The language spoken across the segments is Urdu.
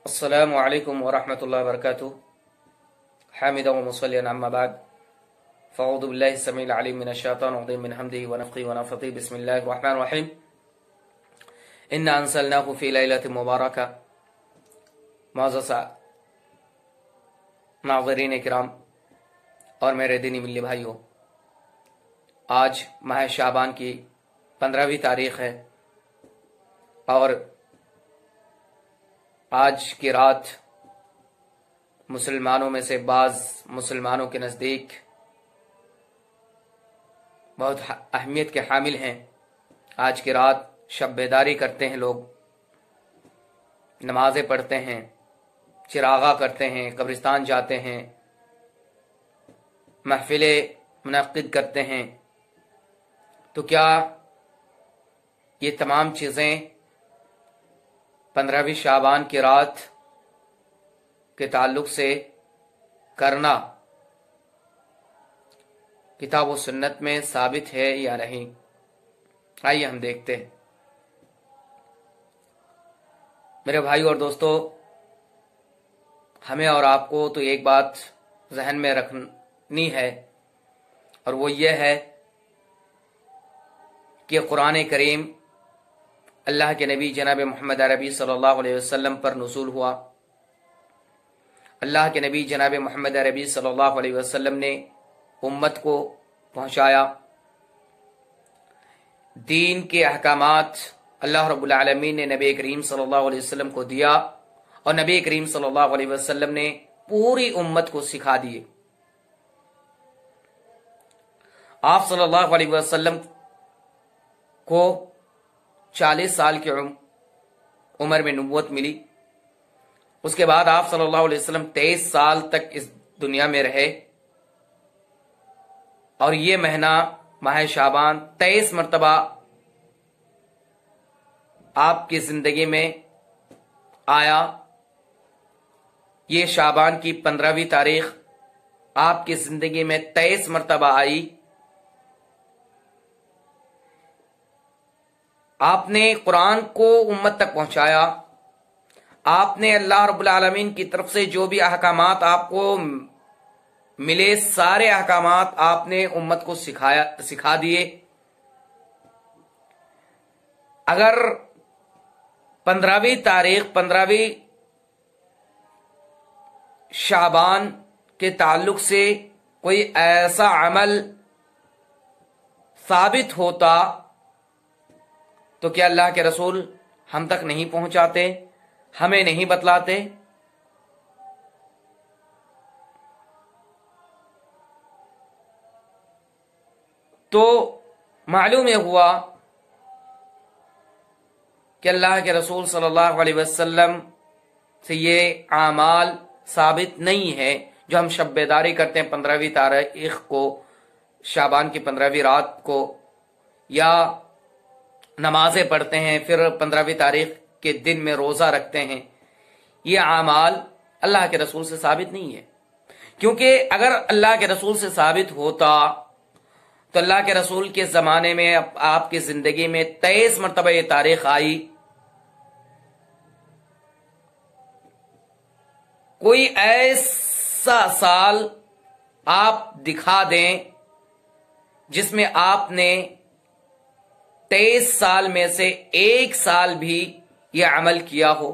السلام علیکم ورحمۃ اللہ وبرکاتہ حامدا و مصلیًا اما بعد فاعوذ باللہ السمیع العلیم من الشیطان الرجیم من حمده ونفخه ونفثه بسم اللہ الرحمن الرحیم انا انزلناه فی لیلۃ مبارکہ۔ معزز ناظرین کرام اور میرے دینی ملی بھائیوں، آج ماہ شعبان کی 15ویں تاریخ ہے اور آج کی رات مسلمانوں میں سے بعض مسلمانوں کے نزدیک بہت اہمیت کے حامل ہیں۔ آج کی رات شب بیداری کرتے ہیں، لوگ نمازیں پڑھتے ہیں، چراغاں کرتے ہیں، قبرستان جاتے ہیں، محفلیں منعقد کرتے ہیں۔ تو کیا یہ تمام چیزیں 15ویں شعبان کی رات کے تعلق سے کرنا کتاب و سنت میں ثابت ہے یا نہیں؟ آئیے ہم دیکھتے ہیں۔ میرے بھائی اور دوستو، ہمیں اور آپ کو تو ایک بات ذہن میں رکھنی ہے، اور وہ یہ ہے کہ قرآن کریم اللہ کے نبی جناب محمد عربی صلی اللہ علیہ وسلم پر نزول ہوا۔ اللہ کے نبی جناب محمد عربی صلی اللہ علیہ وسلم نے امت کو پہنچایا، دین کے احکامات اللہ رب العالمین نے نبی کریم صلی اللہ علیہ وسلم کو دیا، اور نبی کریم صلی اللہ علیہ وسلم نے پوری امت کو سکھا دیے۔ آپ صلی اللہ علیہ وسلم کو 40 سال کی عمر میں نبوت ملی۔ اس کے بعد آپ صلی اللہ علیہ وسلم 23 سال تک اس دنیا میں رہے، اور یہ مہینہ ماہ شعبان 23 مرتبہ آپ کی زندگی میں آیا۔ یہ شعبان کی 15ویں تاریخ آپ کی زندگی میں 23 مرتبہ آئی۔ آپ نے قرآن کو امت تک پہنچایا، آپ نے اللہ رب العالمین کی طرف سے جو بھی احکامات آپ کو ملے، سارے احکامات آپ نے امت کو سکھا دیے۔ اگر 15ویں تاریخ 15ویں شعبان کے تعلق سے کوئی ایسا عمل ثابت ہوتا تو کیا اللہ کے رسول ہم تک نہیں پہنچاتے، ہمیں نہیں بتلاتے؟ تو معلوم یہ ہوا کہ اللہ کے رسول صلی اللہ علیہ وسلم سے یہ اعمال ثابت نہیں ہے جو ہم شب بیداری کرتے ہیں 15ویں تاریخ کو، شعبان کی 15ویں رات کو، یا نمازیں پڑھتے ہیں، پھر 15ویں تاریخ کے دن میں روزہ رکھتے ہیں۔ یہ اعمال اللہ کے رسول سے ثابت نہیں ہے، کیونکہ اگر اللہ کے رسول سے ثابت ہوتا تو اللہ کے رسول کے زمانے میں آپ کی زندگی میں 23 مرتبہ یہ تاریخ آئی۔ کوئی ایسا سال آپ دکھا دیں جس میں آپ نے 23 سال میں سے ایک سال بھی یہ عمل کیا ہو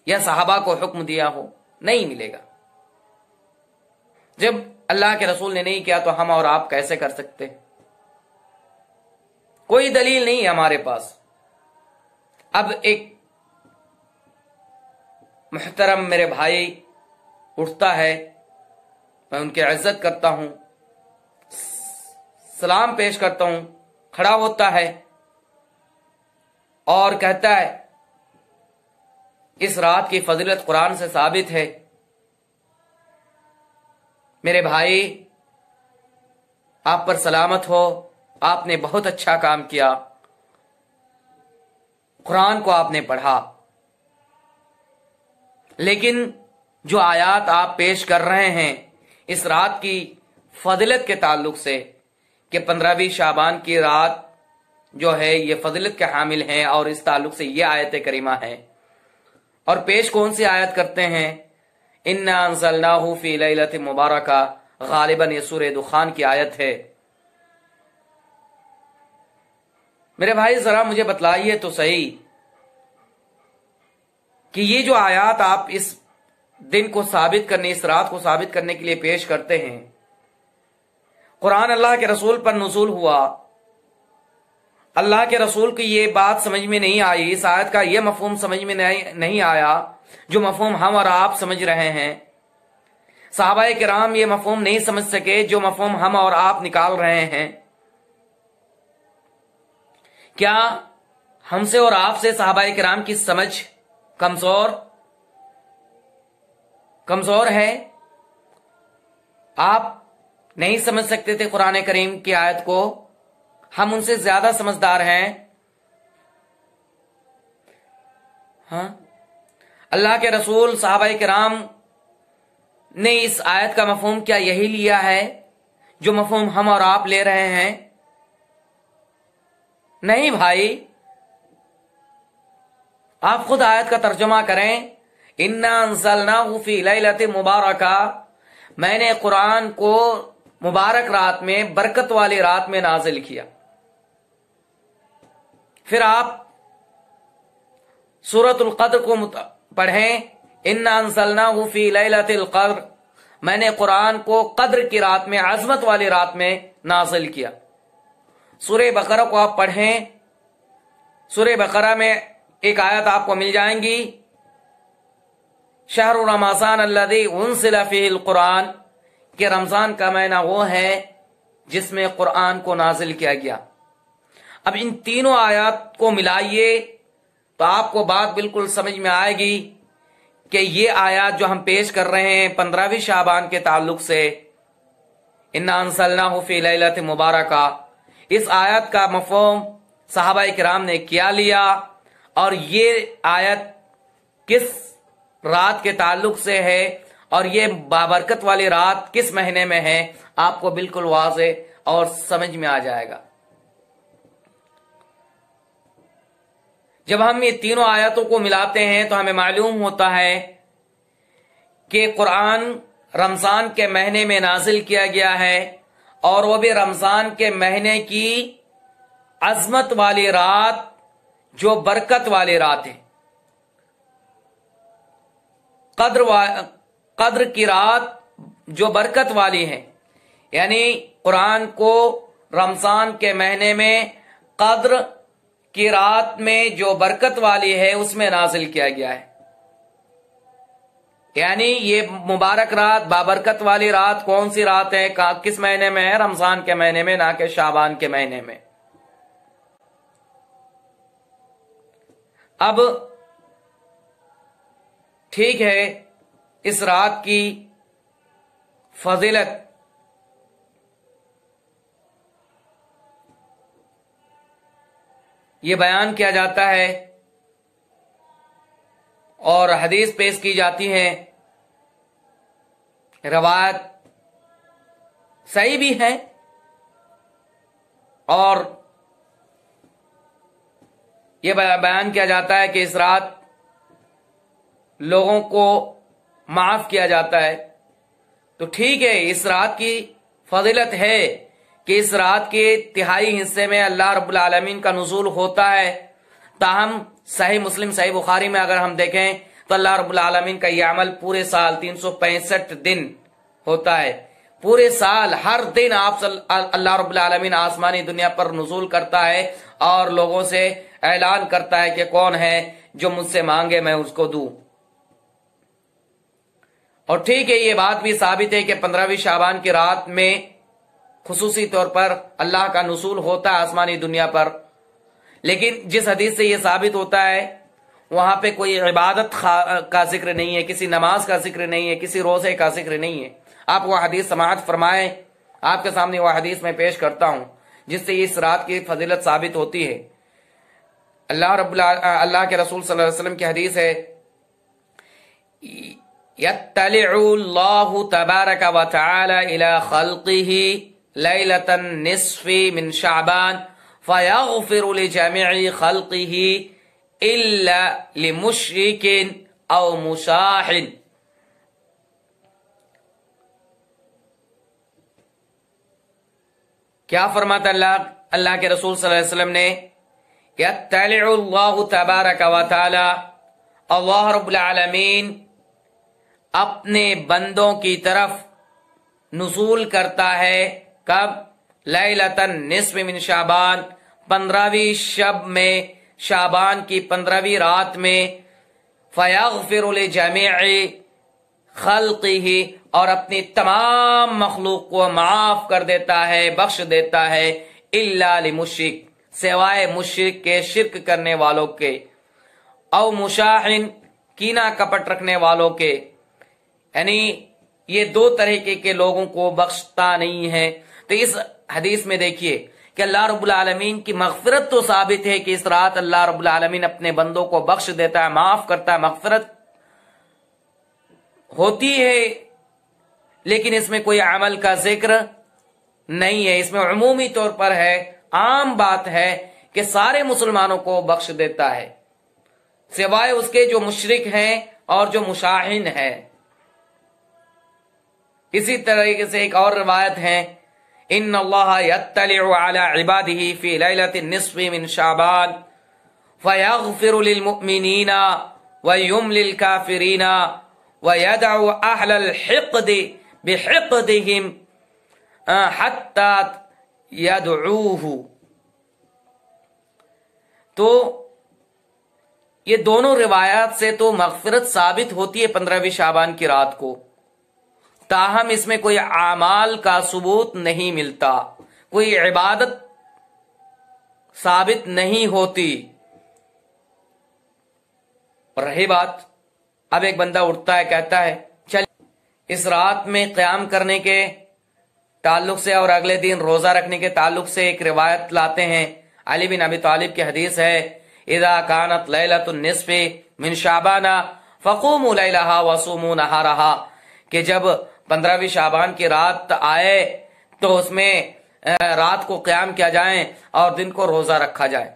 یا صحابہ کو حکم دیا ہو، نہیں ملے گا۔ جب اللہ کے رسول نے نہیں کیا تو ہم اور آپ کیسے کر سکتے؟ کوئی دلیل نہیں ہے ہمارے پاس۔ اب ایک محترم میرے بھائی اٹھتا ہے، میں ان کی عزت کرتا ہوں، سلام پیش کرتا ہوں، کھڑا ہوتا ہے اور کہتا ہے اس رات کی فضیلت قرآن سے ثابت ہے۔ میرے بھائی، آپ پر سلامت ہو، آپ نے بہت اچھا کام کیا، قرآن کو آپ نے پڑھا، لیکن جو آیات آپ پیش کر رہے ہیں اس رات کی فضیلت کے تعلق سے کہ 15ویں شعبان کی رات جو ہے یہ فضیلت کے حامل ہیں، اور اس تعلق سے یہ آیت کریمہ ہے، اور پیش کون سی آیت کرتے ہیں؟ انا انزلناہ فی لیلۃ مبارکہ، غالباً یہ سورہ دخان کی آیت ہے۔ میرے بھائی ذرا مجھے بتلائیے تو صحیح کہ یہ جو آیات آپ اس دن کو ثابت کرنے، اس رات کو ثابت کرنے کے لیے پیش کرتے ہیں، قرآن اللہ کے رسول پر نزول ہوا، اللہ کے رسول کی یہ بات سمجھ میں نہیں آئی، اس آیت کا یہ مفہوم سمجھ میں نہیں آیا جو مفہوم ہم اور آپ سمجھ رہے ہیں، صحابہ کرام یہ مفہوم نہیں سمجھ سکے جو مفہوم ہم اور آپ نکال رہے ہیں۔ کیا ہم سے اور آپ سے صحابہ کرام کی سمجھ کمزور ہے؟ آپ نہیں سمجھ سکتے تھے قرآن کریم کی آیت کو، ہم ان سے زیادہ سمجھدار ہیں۔ ہاں، اللہ کے رسول، صحابہ کرام نے اس آیت کا مفہوم کیا یہی لیا ہے جو مفہوم ہم اور آپ لے رہے ہیں؟ نہیں بھائی، آپ خود آیت کا ترجمہ کریں۔ انا انزلناہ فی لیلۃ مبارکہ، میں نے قرآن کو مبارک رات میں، برکت والی رات میں نازل کیا۔ پھر آپ سورۃ القدر کو پڑھیں، انا انزلناہ فی لیلۃ القدر، میں نے قرآن کو قدر کی رات میں، عظمت والی رات میں نازل کیا۔ سورہ بقرہ کو آپ پڑھیں، سورہ بقرہ میں ایک آیت آپ کو مل جائیں گی، شہر رمضان الذی انزل فیہ القرآن، کہ رمضان کا مہینہ وہ ہے جس میں قرآن کو نازل کیا گیا۔ اب ان تینوں آیات کو ملائیے تو آپ کو بات بالکل سمجھ میں آئے گی کہ یہ آیات جو ہم پیش کر رہے ہیں 15ویں شعبان کے تعلق سے، انا انزلناہ فی لیلۃ مبارکہ، اس آیت کا مفہوم صحابہ کرام نے کیا لیا، اور یہ آیت کس رات کے تعلق سے ہے اور یہ بابرکت والی رات کس مہینے میں ہے، آپ کو بالکل واضح اور سمجھ میں آ جائے گا۔ جب ہم یہ تینوں آیتوں کو ملاتے ہیں تو ہمیں معلوم ہوتا ہے کہ قرآن رمضان کے مہینے میں نازل کیا گیا ہے، اور وہ بھی رمضان کے مہینے کی عظمت والی رات جو برکت والی رات ہے، قدر کی رات جو برکت والی ہے، یعنی قرآن کو رمضان کے مہینے میں قدر کی رات میں جو برکت والی ہے اس میں نازل کیا گیا ہے۔ یعنی یہ مبارک رات، بابرکت والی رات کون سی رات ہے، کس مہینے میں ہے؟ رمضان کے مہینے میں، نہ کہ شعبان کے مہینے میں۔ اب ٹھیک ہے، اس رات کی فضیلت یہ بیان کیا جاتا ہے اور حدیث پیش کی جاتی ہے، روایت صحیح بھی ہے، اور یہ بیان کیا جاتا ہے کہ اس رات لوگوں کو معاف کیا جاتا ہے۔ تو ٹھیک ہے، اس رات کی فضیلت ہے کہ اس رات کے تہائی حصے میں اللہ رب العالمین کا نزول ہوتا ہے، تاہم صحیح مسلم، صحیح بخاری میں اگر ہم دیکھیں تو اللہ رب العالمین کا یہ عمل پورے سال 365 دن ہوتا ہے، پورے سال ہر دن آپ اللہ رب العالمین آسمانی دنیا پر نزول کرتا ہے اور لوگوں سے اعلان کرتا ہے کہ کون ہے جو مجھ سے مانگے میں اس کو دوں۔ اور ٹھیک ہے، یہ بات بھی ثابت ہے کہ 15ویں شعبان کی رات میں خصوصی طور پر اللہ کا نزول ہوتا ہے آسمانی دنیا پر، لیکن جس حدیث سے یہ ثابت ہوتا ہے وہاں پہ کوئی عبادت کا ذکر نہیں ہے، کسی نماز کا ذکر نہیں ہے، کسی روزے کا ذکر نہیں ہے۔ آپ وہ حدیث سماعت فرمائیں، آپ کے سامنے وہ حدیث میں پیش کرتا ہوں جس سے اس رات کی فضیلت ثابت ہوتی ہے۔ اللہ کے رسول صلی اللہ علیہ وسلم کی حدیث ہے، یطلع اللہ تبارک و تعالی الی خلقہ لیلۃ النصف من شعبان فیغفر لجمیع خلقہ الا لمشرک او مشاحن. کیا فرماتا اللہ کے رسول صلی اللہ علیہ وسلم نے؟ یطلع اللہ تبارک و تعالی، اللہ رب العالمین اپنے بندوں کی طرف نزول کرتا ہے. کب؟ لیلۃ النصف من شعبان، 15ویں شب میں، شعبان کی 15ویں رات میں. فیغفر لجمیع خلقہ، اور اپنی تمام مخلوق کو معاف کر دیتا ہے، بخش دیتا ہے. الا لمشرک، سوائے مشرک کے، شرک کرنے والوں کے. او مشاحن، کینہ کپٹ رکھنے والوں کے. یعنی یہ دو طریقے کے لوگوں کو بخشتا نہیں ہے. تو اس حدیث میں دیکھیے کہ اللہ رب العالمین کی مغفرت تو ثابت ہے کہ اس رات اللہ رب العالمین اپنے بندوں کو بخش دیتا ہے، معاف کرتا ہے، مغفرت ہوتی ہے، لیکن اس میں کوئی عمل کا ذکر نہیں ہے. اس میں عمومی طور پر ہے، عام بات ہے کہ سارے مسلمانوں کو بخش دیتا ہے، سوائے اس کے جو مشرک ہیں اور جو مشاہن ہیں. اسی طریقے سے ایک اور روایت ہے، ان اللہ یطلع علی عبادہ فی لیلۃ النصف من شعبان فیغفر للمؤمنین ویملی الکافرین ویدع اہل الحقد بحقدہم حتی یدعوہ. تو یہ دونوں روایات سے تو مغفرت ثابت ہوتی ہے 15ویں شعبان کی رات کو، تاہم اس میں کوئی اعمال کا ثبوت نہیں ملتا، کوئی عبادت ثابت نہیں ہوتی. اور رہی بات، اب ایک بندہ اٹھتا ہے، کہتا ہے چل اس رات میں قیام کرنے کے تعلق سے اور اگلے دن روزہ رکھنے کے تعلق سے ایک روایت لاتے ہیں. علی بن ابی طالب کی حدیث ہے، اذا كانت لیلۃ النصف من شعبان فقوموا لیلہا وصوموا نہارہا، کہ جب 15ویں شعبان کی رات آئے تو اس میں رات کو قیام کیا جائیں اور دن کو روزہ رکھا جائے.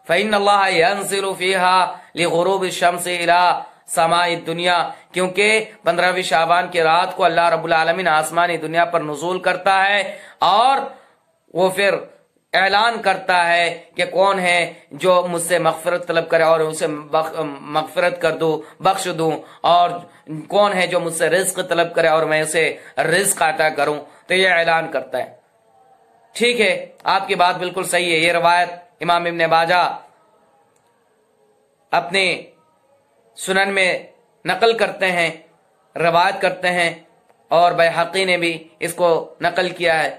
فإن اللہ ينزل فيها لغروب الشمس إلى سماء الدنیا، کیونکہ 15ویں شعبان کی رات کو اللہ رب العالمین آسمانی دنیا پر نزول کرتا ہے اور وہ پھر اعلان کرتا ہے کہ کون ہے جو مجھ سے مغفرت طلب کرے اور اسے مغفرت کر دوں، بخش دوں، اور کون ہے جو مجھ سے رزق طلب کرے اور میں اسے رزق عطا کروں. تو یہ اعلان کرتا ہے. ٹھیک ہے، آپ کی بات بالکل صحیح ہے. یہ روایت امام ابن ماجہ اپنے سنن میں نقل کرتے ہیں، روایت کرتے ہیں، اور بیہقی نے بھی اس کو نقل کیا ہے.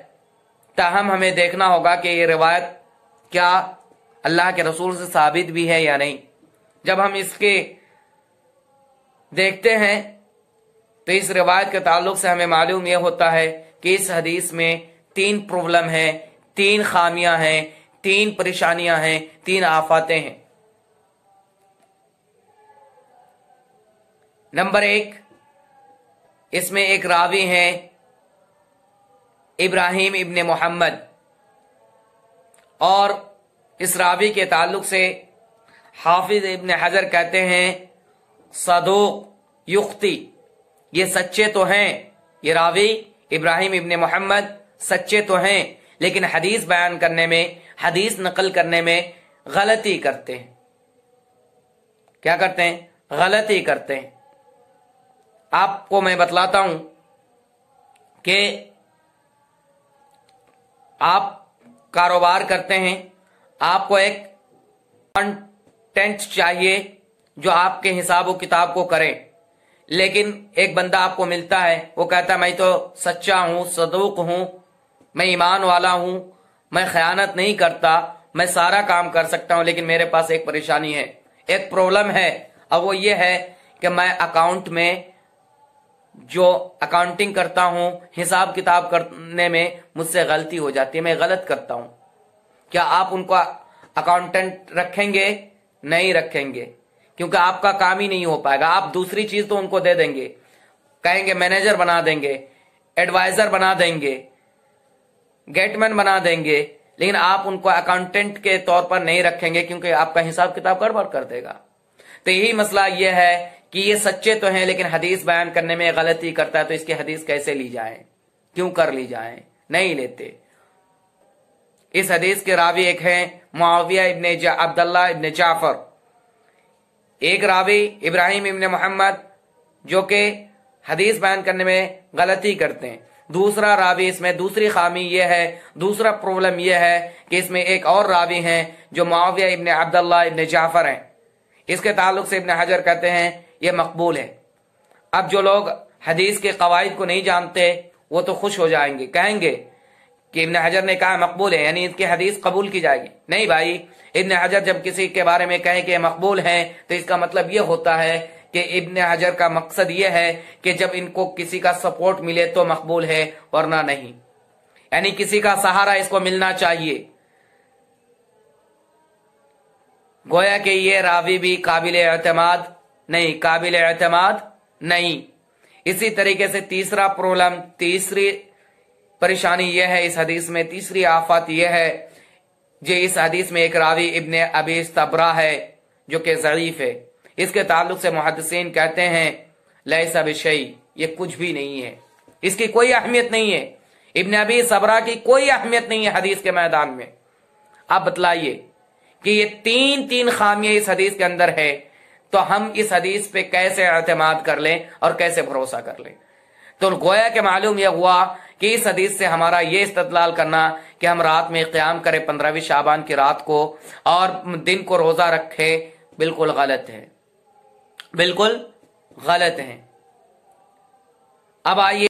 تاہم ہمیں دیکھنا ہوگا کہ یہ روایت کیا اللہ کے رسول سے ثابت بھی ہے یا نہیں. جب ہم اس کے دیکھتے ہیں تو اس روایت کے تعلق سے ہمیں معلوم یہ ہوتا ہے کہ اس حدیث میں 3 پرابلم ہیں، 3 خامیاں ہیں، 3 پریشانیاں ہیں، 3 آفاتیں ہیں. نمبر 1، اس میں ایک راوی ہیں ابراہیم ابن محمد، اور اس راوی کے تعلق سے حافظ ابن حجر کہتے ہیں صدوق یخطی، یہ سچے تو ہیں، یہ راوی ابراہیم ابن محمد سچے تو ہیں، لیکن حدیث بیان کرنے میں، حدیث نقل کرنے میں غلطی کرتے ہیں. کیا کرتے ہیں؟ غلطی کرتے ہیں. آپ کو میں بتلاتا ہوں کہ آپ کاروبار کرتے ہیں، آپ کو ایک کنٹینٹ چاہیے جو آپ کے حساب و کتاب کو کرے، لیکن ایک بندہ آپ کو ملتا ہے، وہ کہتا ہے میں تو سچا ہوں، صدوق ہوں، میں ایمان والا ہوں، میں خیانت نہیں کرتا، میں سارا کام کر سکتا ہوں، لیکن میرے پاس ایک پریشانی ہے، ایک پرابلم ہے، اور وہ یہ ہے کہ میں اکاؤنٹ میں جو اکاؤنٹنگ کرتا ہوں، حساب کتاب کرنے میں مجھ سے غلطی ہو جاتی ہے، میں غلط کرتا ہوں. کیا آپ ان کو اکاؤنٹنٹ رکھیں گے؟ نہیں رکھیں گے، کیونکہ آپ کا کام ہی نہیں ہو پائے گا. آپ دوسری چیز تو ان کو دے دیں گے، کہیں گے مینیجر بنا دیں گے، ایڈوائزر بنا دیں گے، گیٹ مین بنا دیں گے، لیکن آپ ان کو اکاؤنٹنٹ کے طور پر نہیں رکھیں گے، کیونکہ آپ کا حساب کتاب گڑبڑ کر دے گا. تو یہی مسئلہ یہ ہے کہ یہ سچے تو ہیں لیکن حدیث بیان کرنے میں غلطی کرتا ہے، تو اس کی حدیث کیسے لی جائے، کیوں کر لی جائے؟ نہیں لیتے۔ اس حدیث کے راوی ایک ہیں معاویہ ابن عبداللہ ابن جعفر، ایک راوی ابراہیم ابن محمد جو کہ حدیث بیان کرنے میں غلطی کرتے ہیں، دوسرا راوی اس میں دوسری خامی یہ ہے، دوسرا پرابلم یہ ہے کہ اس میں ایک اور راوی ہیں جو معاویہ ابن عبداللہ ابن جعفر ہیں۔ اس کے تعلق سے ابن حجر کہتے ہیں یہ مقبول ہے۔ اب جو لوگ حدیث کے قواعد کو نہیں جانتے وہ تو خوش ہو جائیں گے، کہیں گے کہ ابن حجر نے کہا مقبول ہے یعنی اس کی حدیث قبول کی جائے گی۔ نہیں بھائی، ابن حجر جب کسی کے بارے میں کہے کہ یہ مقبول ہے تو اس کا مطلب یہ ہوتا ہے کہ ابن حجر کا مقصد یہ ہے کہ جب ان کو کسی کا سپورٹ ملے تو مقبول ہے، ورنہ نہیں، یعنی کسی کا سہارا اس کو ملنا چاہیے۔ گویا کہ یہ راوی بھی قابل اعتماد نہیں۔ اسی طریقے سے تیسرا پرابلم، تیسری پریشانی یہ ہے اس حدیث میں، تیسری آفت یہ ہے جو اس حدیث میں ایک راوی ابن ابی استبرا ہے جو کہ ضعیف ہے۔ اس کے تعلق سے محدثین کہتے ہیں لیس بشیء، یہ کچھ بھی نہیں ہے، اس کی کوئی اہمیت نہیں ہے، ابن ابی استبرا کی کوئی اہمیت نہیں ہے حدیث کے میدان میں۔ اب بتلائیے کہ یہ تین خامیاں اس حدیث کے اندر ہے، تو ہم اس حدیث پہ کیسے اعتماد کر لیں اور کیسے بھروسہ کر لیں؟ تو گویا کہ معلوم یہ ہوا کہ اس حدیث سے ہمارا یہ استدلال کرنا کہ ہم رات میں قیام کریں 15ویں شعبان کی رات کو اور دن کو روزہ رکھے، بالکل غلط ہے، بالکل غلط ہے۔ اب آئیے